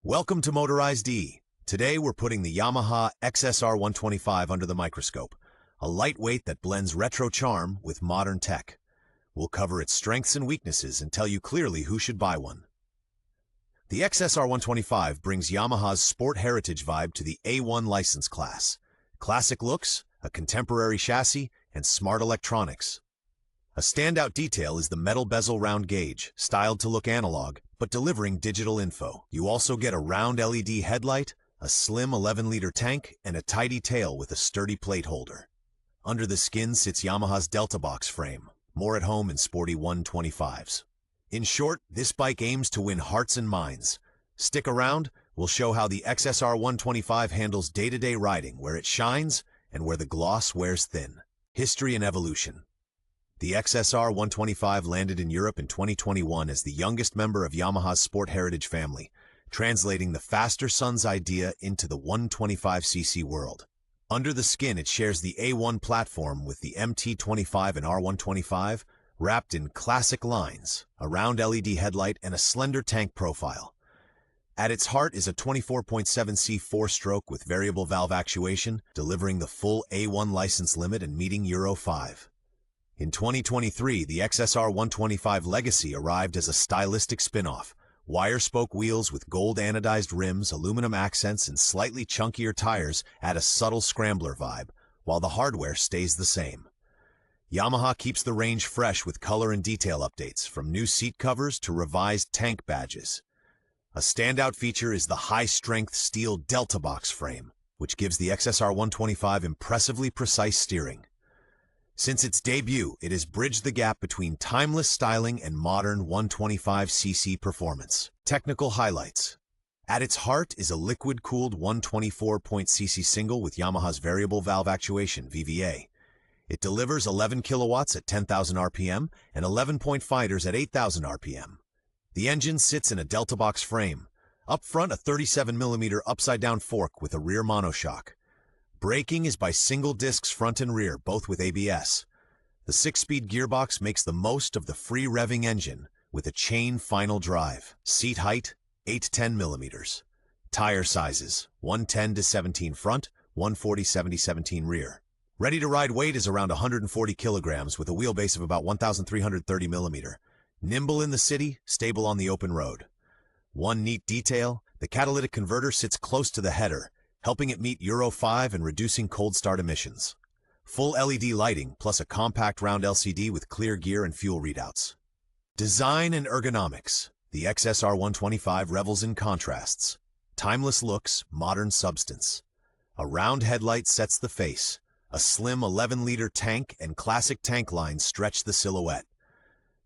Welcome to Motorize. Today we're putting the Yamaha XSR 125 under the microscope, a lightweight that blends retro charm with modern tech. We'll cover its strengths and weaknesses and tell you clearly who should buy one. The XSR 125 brings Yamaha's sport heritage vibe to the A1 license class. Classic looks, a contemporary chassis, and smart electronics. A standout detail is the metal bezel round gauge, styled to look analog, but delivering digital info. You also get a round LED headlight, a slim 11-liter tank, and a tidy tail with a sturdy plate holder. Under the skin sits Yamaha's Delta Box frame, more at home in sporty 125s. In short, this bike aims to win hearts and minds. Stick around, we'll show how the XSR 125 handles day-to-day riding, where it shines and where the gloss wears thin. History and evolution. The XSR 125 landed in Europe in 2021 as the youngest member of Yamaha's Sport Heritage family, translating the faster son's idea into the 125cc world. Under the skin, it shares the A1 platform with the MT25 and R125, wrapped in classic lines, a round LED headlight, and a slender tank profile. At its heart is a 24.7C four-stroke with variable valve actuation, delivering the full A1 license limit and meeting Euro 5. In 2023, the XSR 125 Legacy arrived as a stylistic spin-off. Wire-spoke wheels with gold anodized rims, aluminum accents, and slightly chunkier tires add a subtle scrambler vibe, while the hardware stays the same. Yamaha keeps the range fresh with color and detail updates, from new seat covers to revised tank badges. A standout feature is the high-strength steel Delta Box frame, which gives the XSR 125 impressively precise steering. Since its debut, it has bridged the gap between timeless styling and modern 125cc performance. Technical highlights. At its heart is a liquid-cooled 124.cc single with Yamaha's variable valve actuation, VVA. It delivers 11 kilowatts at 10,000 RPM and 11-point fighters at 8,000 RPM. The engine sits in a Delta Box frame. Up front, a 37mm upside-down fork with a rear monoshock. Braking is by single discs front and rear, both with ABS. The 6-speed gearbox makes the most of the free revving engine with a chain final drive. Seat height, 8 to 10 millimeters. Tire sizes, 110 to 17 front, 140 70 17 rear. Ready-to-ride weight is around 140 kilograms with a wheelbase of about 1,330 millimeter. Nimble in the city, stable on the open road. One neat detail, the catalytic converter sits close to the header, helping it meet Euro 5 and reducing cold start emissions. Full LED lighting plus a compact round LCD with clear gear and fuel readouts. Design and ergonomics. The XSR 125 revels in contrasts. Timeless looks, modern substance. A round headlight sets the face. A slim 11-liter tank and classic tank lines stretch the silhouette.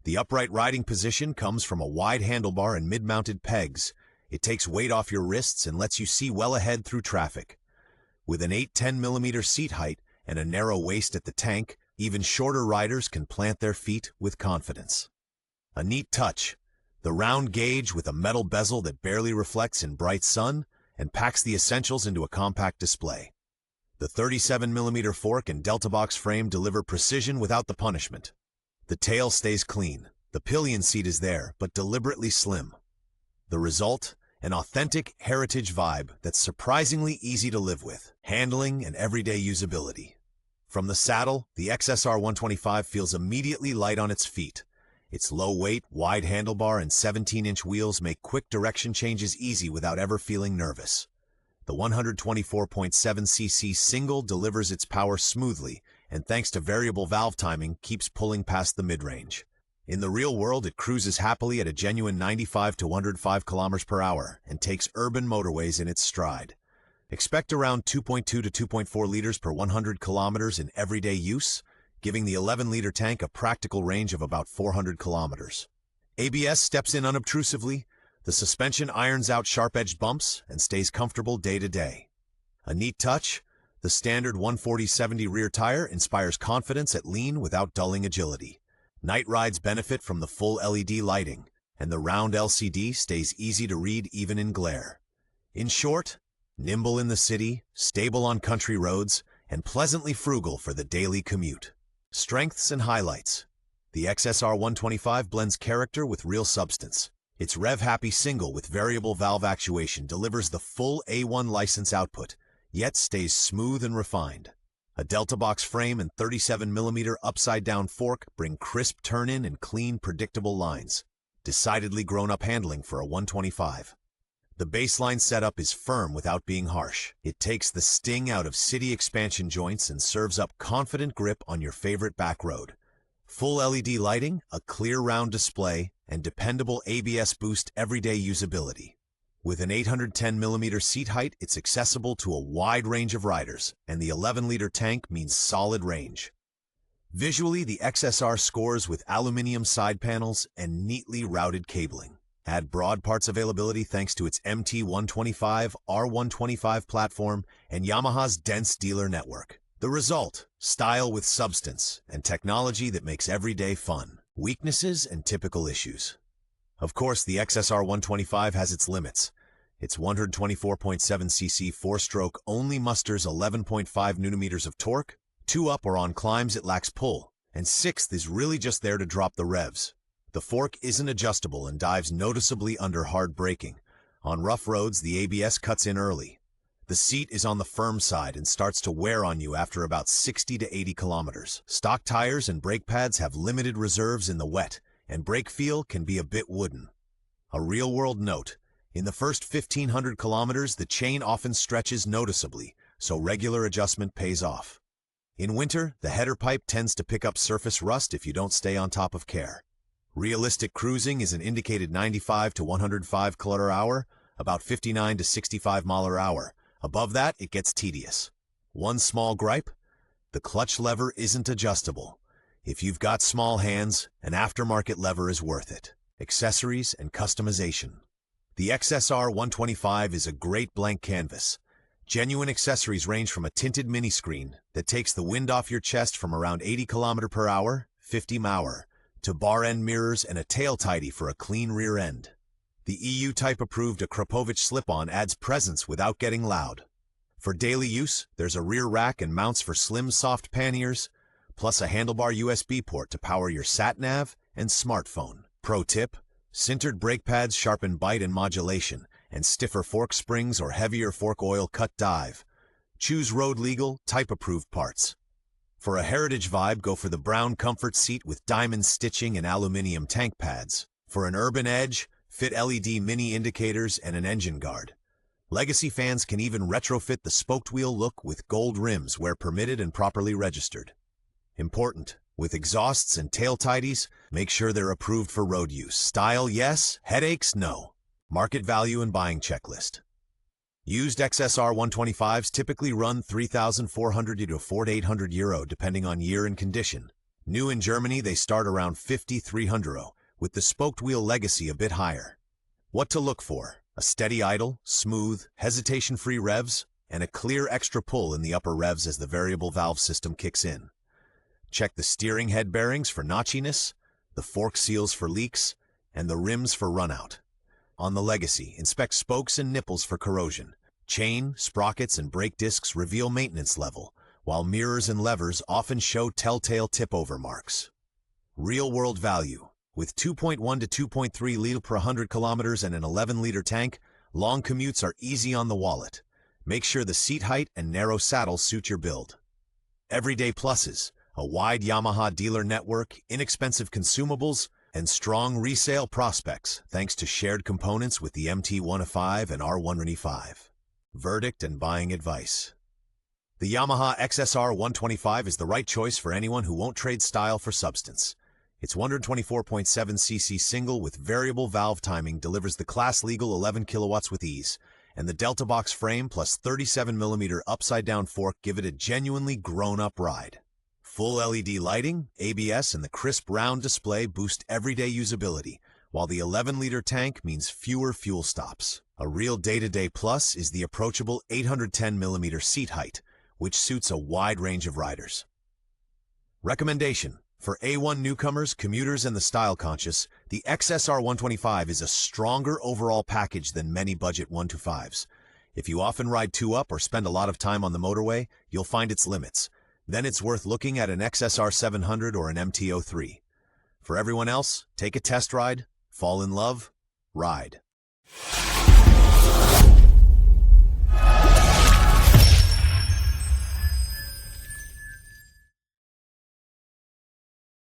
The upright riding position comes from a wide handlebar and mid-mounted pegs. It takes weight off your wrists and lets you see well ahead through traffic. With an 8-10mm seat height and a narrow waist at the tank, even shorter riders can plant their feet with confidence. A neat touch, the round gauge with a metal bezel that barely reflects in bright sun and packs the essentials into a compact display. The 37mm fork and Delta Box frame deliver precision without the punishment. The tail stays clean. The pillion seat is there, but deliberately slim. The result? An authentic heritage vibe that's surprisingly easy to live with, handling and everyday usability. From the saddle, the XSR 125 feels immediately light on its feet. Its low weight, wide handlebar, and 17-inch wheels make quick direction changes easy without ever feeling nervous. The 124.7cc single delivers its power smoothly, and thanks to variable valve timing, keeps pulling past the mid-range. In the real world, it cruises happily at a genuine 95 to 105 kilometers per hour and takes urban motorways in its stride. Expect around 2.2 to 2.4 liters per 100 kilometers in everyday use, giving the 11-liter tank a practical range of about 400 kilometers. ABS steps in unobtrusively, the suspension irons out sharp-edged bumps and stays comfortable day to day. A neat touch, the standard 140/70 rear tire inspires confidence at lean without dulling agility. Night rides benefit from the full LED lighting, and the round LCD stays easy to read even in glare. In short, nimble in the city, stable on country roads, and pleasantly frugal for the daily commute. Strengths and highlights. The XSR 125 blends character with real substance. Its rev-happy single with variable valve actuation delivers the full A1 license output, yet stays smooth and refined. A Delta box frame and 37mm upside-down fork bring crisp turn-in and clean, predictable lines. Decidedly grown-up handling for a 125. The baseline setup is firm without being harsh. It takes the sting out of city expansion joints and serves up confident grip on your favorite back road. Full LED lighting, a clear round display, and dependable ABS boost everyday usability. With an 810mm seat height, it's accessible to a wide range of riders, and the 11-liter tank means solid range. Visually, the XSR scores with aluminum side panels and neatly routed cabling. Add broad parts availability thanks to its MT125, R125 platform, and Yamaha's dense dealer network. The result, style with substance, and technology that makes every day fun. Weaknesses and typical issues. Of course, the XSR 125 has its limits. Its 124.7cc four-stroke only musters 11.5 Nm of torque, 2 up or on climbs it lacks pull, and 6th is really just there to drop the revs. The fork isn't adjustable and dives noticeably under hard braking. On rough roads, the ABS cuts in early. The seat is on the firm side and starts to wear on you after about 60 to 80 kilometers. Stock tires and brake pads have limited reserves in the wet, and brake feel can be a bit wooden. A real-world note, in the first 1,500 kilometers, the chain often stretches noticeably, so regular adjustment pays off. In winter, the header pipe tends to pick up surface rust if you don't stay on top of care. Realistic cruising is an indicated 95 to 105 km/h, about 59 to 65 mph. Above that, it gets tedious. One small gripe? The clutch lever isn't adjustable. If you've got small hands, an aftermarket lever is worth it. Accessories and customization. The XSR 125 is a great blank canvas. Genuine accessories range from a tinted mini screen that takes the wind off your chest from around 80 km/h, 50 mph, to bar-end mirrors and a tail tidy for a clean rear end. The EU-type approved Akrapovic slip-on adds presence without getting loud. For daily use, there's a rear rack and mounts for slim, soft panniers, plus a handlebar USB port to power your sat-nav and smartphone. Pro tip, sintered brake pads sharpen bite and modulation, and stiffer fork springs or heavier fork oil cut dive. Choose road-legal, type-approved parts. For a heritage vibe, go for the brown comfort seat with diamond stitching and aluminum tank pads. For an urban edge, fit LED mini indicators and an engine guard. Legacy fans can even retrofit the spoked wheel look with gold rims where permitted and properly registered. Important, with exhausts and tail tidies, make sure they're approved for road use. Style, yes. Headaches, no. Market value and buying checklist. Used XSR 125s typically run €3,400 to €4,800 depending on year and condition. New in Germany, they start around €5,300, with the spoked wheel legacy a bit higher. What to look for? A steady idle, smooth, hesitation-free revs, and a clear extra pull in the upper revs as the variable valve system kicks in. Check the steering head bearings for notchiness, the fork seals for leaks, and the rims for runout. On the Legacy, inspect spokes and nipples for corrosion. Chain, sprockets, and brake discs reveal maintenance level, while mirrors and levers often show telltale tip-over marks. Real-world value. With 2.1 to 2.3 liters per 100 kilometers and an 11-liter tank, long commutes are easy on the wallet. Make sure the seat height and narrow saddle suit your build. Everyday pluses. A wide Yamaha dealer network, inexpensive consumables, and strong resale prospects thanks to shared components with the MT125 and R125. Verdict and buying advice. The Yamaha XSR 125 is the right choice for anyone who won't trade style for substance. Its 124.7cc single with variable valve timing delivers the class-legal 11 kilowatts with ease, and the Delta box frame plus 37mm upside-down fork give it a genuinely grown-up ride. Full LED lighting, ABS, and the crisp round display boost everyday usability, while the 11-liter tank means fewer fuel stops. A real day-to-day plus is the approachable 810mm seat height, which suits a wide range of riders. Recommendation: for A1 newcomers, commuters, and the style-conscious, the XSR 125 is a stronger overall package than many budget 125s. If you often ride 2-up or spend a lot of time on the motorway, you'll find its limits. Then it's worth looking at an XSR 700 or an MT-03. For everyone else, take a test ride, fall in love, ride.